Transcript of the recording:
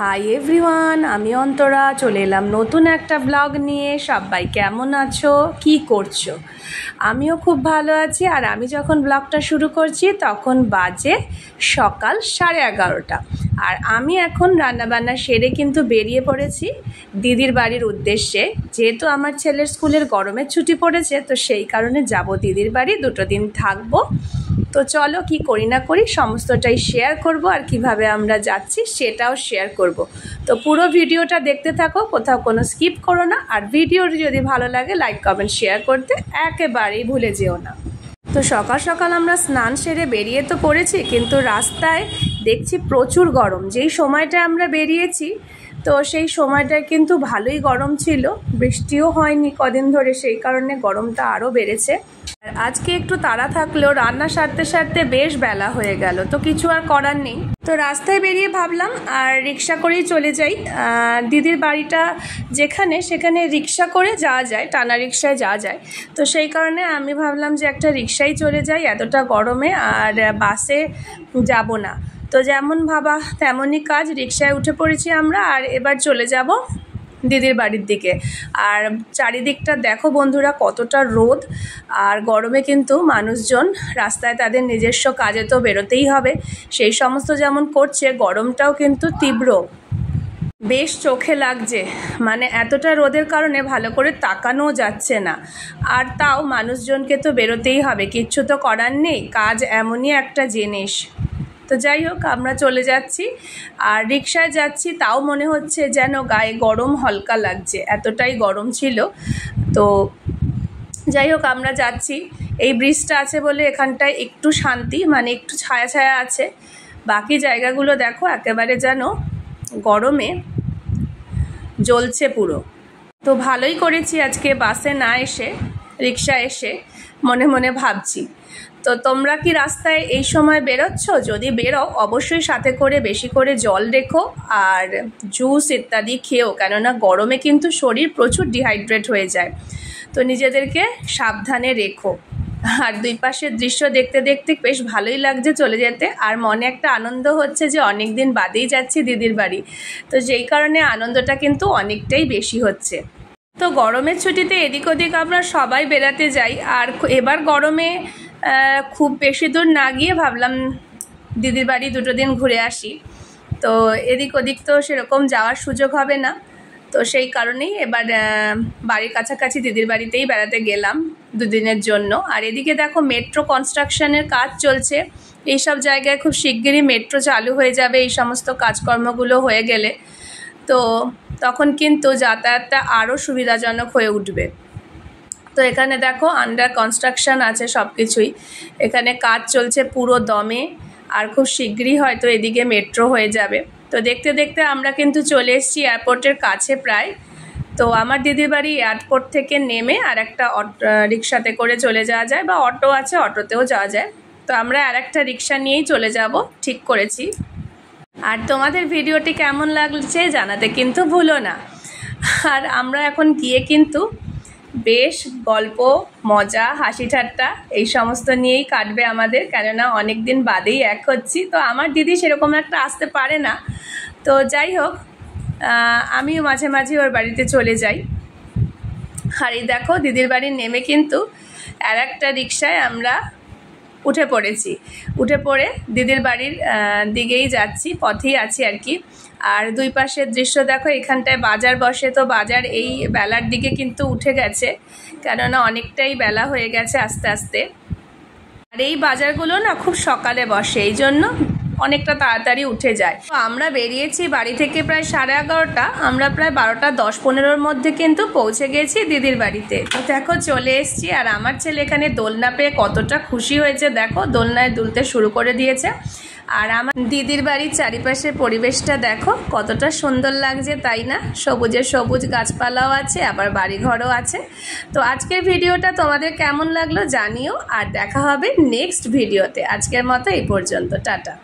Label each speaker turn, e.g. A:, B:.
A: Hi everyone, আমি অন্তরা চলে এলাম নতুন একটা ব্লগ নিয়ে। সবাই কেমন আছো, কি করছো? আমিও খুব ভালো আছি। আর আমি যখন ব্লগটা শুরু করছি তখন বাজে সকাল 11:30। আর আমি এখন রান্নাবান্না সেরে কিন্তু বেরিয়ে পড়েছি দিদির বাড়ির উদ্দেশ্যে। যেহেতু আমার ছেলের স্কুলের গরমের ছুটি পড়েছে, তো সেই কারণে যাব দিদির বাড়ি, 2 দিন থাকবো। তো চলো কি করি না করি সমস্তটাই শেয়ার করব, আর কিভাবে আমরা যাচ্ছি সেটাও শেয়ার করব। তো পুরো ভিডিওটা দেখতে থাকো, কোথাও কোনো স্কিপ করো না। আর ভিডিওটি যদি ভালো লাগে লাইক কমেন্ট শেয়ার করতে একেবারেই ভুলে যেও না। তো সকাল সকাল আমরা স্নান সেরে বেরিয়ে তো পড়েছি, কিন্তু রাস্তায় দেখছি প্রচুর গরম। যেই সময়টায় আমরা বেরিয়েছি তো সেই সময়টায় কিন্তু ভালোই গরম ছিল, বৃষ্টিও হয়নি কদিন ধরে, সেই কারণে গরমটা আরও বেড়েছে। আজকে একটু তাড়া থাকলেও রান্না সারতে সারতে বেশ বেলা হয়ে গেল, তো কিছু আর করার নেই। তো রাস্তায় বেরিয়ে ভাবলাম আর রিক্সা করেই চলে যাই। দিদির বাড়িটা যেখানে, সেখানে রিক্সা করে যাওয়া যায়, টানা রিক্সায় যাওয়া যায়। তো সেই কারণে আমি ভাবলাম যে একটা রিক্সায় চলে যাই এতটা গরমে, আর বাসে যাব না। তো যেমন ভাবা তেমনই কাজ, রিক্সায় উঠে পড়েছি আমরা। আর এবার চলে যাব দিদির বাড়ির দিকে। আর চারিদিকটা দেখো বন্ধুরা কতটা রোদ, আর গরমে কিন্তু মানুষজন রাস্তায় তাদের নিজস্ব কাজে তো বেরোতেই হবে, সেই সমস্ত যেমন করছে। গরমটাও কিন্তু তীব্র, বেশ চোখে লাগছে। মানে এতটা রোদের কারণে ভালো করে তাকানোও যাচ্ছে না। আর তাও মানুষজনকে তো বেরোতেই হবে, কিচ্ছু তো করার নেই, কাজ এমনই একটা জিনিস। তো যাই হোক আমরা চলে যাচ্ছি। আর রিক্সায় যাচ্ছি তাও মনে হচ্ছে যেন গায়ে গরম হালকা লাগছে, এতটাই গরম ছিল। তো যাই হোক আমরা যাচ্ছি। এই ব্রিজটা আছে বলে এখানটায় একটু শান্তি, মানে একটু ছায়া ছায়া আছে। বাকি জায়গাগুলো দেখো একেবারে যেন গরমে জ্বলছে পুরো। তো ভালোই করেছি আজকে বাসে না এসে রিক্সা এসে, মনে মনে ভাবছি। তো তোমরা কি রাস্তায় এই সময় বেরোচ্ছ? যদি বেরো অবশ্যই সাথে করে বেশি করে জল রেখো আর জুস ইত্যাদি খেও, কেননা গরমে কিন্তু শরীর প্রচুর ডিহাইড্রেট হয়ে যায়। তো নিজেদেরকে সাবধানে রেখো। আর দুই পাশের দৃশ্য দেখতে দেখতে বেশ ভালোই লাগছে চলে যেতে। আর মনে একটা আনন্দ হচ্ছে যে অনেক দিন বাদেই যাচ্ছি দিদির বাড়ি, তো যেই কারণে আনন্দটা কিন্তু অনেকটাই বেশি হচ্ছে। তো গরমের ছুটিতে এদিক ওদিক আমরা সবাই বেড়াতে যাই। আর এবার গরমে খুব বেশি দূর না গিয়ে ভাবলাম দিদির বাড়ি 2 দিন ঘুরে আসি। তো এদিক ওদিক তো সেরকম যাওয়ার সুযোগ হবে না, তো সেই কারণেই এবার বাড়ির কাছাকাছি দিদির বাড়িতেই বেড়াতে গেলাম 2 দিনের জন্য। আর এদিকে দেখো মেট্রো কনস্ট্রাকশনের কাজ চলছে, এইসব জায়গায় খুব শিগগিরই মেট্রো চালু হয়ে যাবে এই সমস্ত কাজকর্মগুলো হয়ে গেলে। তো তখন কিন্তু যাতায়াতটা আরও সুবিধাজনক হয়ে উঠবে। তো এখানে দেখো আন্ডার কনস্ট্রাকশন আছে সব কিছুই, এখানে কাজ চলছে পুরো দমে। আর খুব শীঘ্রই হয়তো এদিকে মেট্রো হয়ে যাবে। তো দেখতে দেখতে আমরা কিন্তু চলে এসেছি এয়ারপোর্টের কাছে প্রায়। তো আমার দিদির বাড়ি এয়ারপোর্ট থেকে নেমে আর একটা রিক্সাতে করে চলে যাওয়া যায়, বা অটো আছে, অটোতেও যাওয়া যায়। তো আমরা আর একটা রিক্সা নিয়েই চলে যাব ঠিক করেছি। আর তোমাদের ভিডিওটি কেমন লাগছে জানাতে কিন্তু ভুলো না। আর আমরা এখন গিয়ে কিন্তু বেশ গল্প মজা হাসি ঠাট্টা এই সমস্ত নিয়েই কাটবে আমাদের, কেননা অনেক দিন বাদেই এক হচ্ছি। তো আমার দিদি সেরকম একটা আসতে পারে না, তো যাই হোক আমিও মাঝে মাঝে ওর বাড়িতে চলে যাই। আর এই দেখো দিদির বাড়ির নেমে কিন্তু আর একটা রিক্সায় আমরা উঠে পড়েছি। উঠে পড়ে দিদির বাড়ির দিকেই যাচ্ছি, পথেই আছি আর কি। আর দুই পাশের দৃশ্য দেখো, এখানটায় বাজার বসে, তো বাজার এই বেলার দিকে কিন্তু উঠে গেছে, কেননা অনেকটাই বেলা হয়ে গেছে আস্তে আস্তে। আর এই বাজারগুলো না খুব সকালে বসে, এই জন্য অনেকটা তাড়াতাড়ি উঠে যায়। তো আমরা বেরিয়েছি বাড়ি থেকে প্রায় 11:30, আমরা প্রায় 12:10-15 মধ্যে কিন্তু পৌঁছে গেছি দিদির বাড়িতে। দেখো চলে এসেছি। আর আমার ছেলে এখানে দোলনা পেয়ে কতটা খুশি হয়েছে, দেখো দোলনায় দুলতে শুরু করে দিয়েছে। আর আমার দিদির বাড়ির চারিপাশের পরিবেশটা দেখো কতটা সুন্দর লাগছে, তাই না? সবুজে সবুজ গাছপালাও আছে, আবার বাড়িঘরও আছে। তো আজকের ভিডিওটা তোমাদের কেমন লাগলো জানিও, আর দেখা হবে নেক্সট ভিডিওতে। আজকের মতো এই পর্যন্ত, টাটা।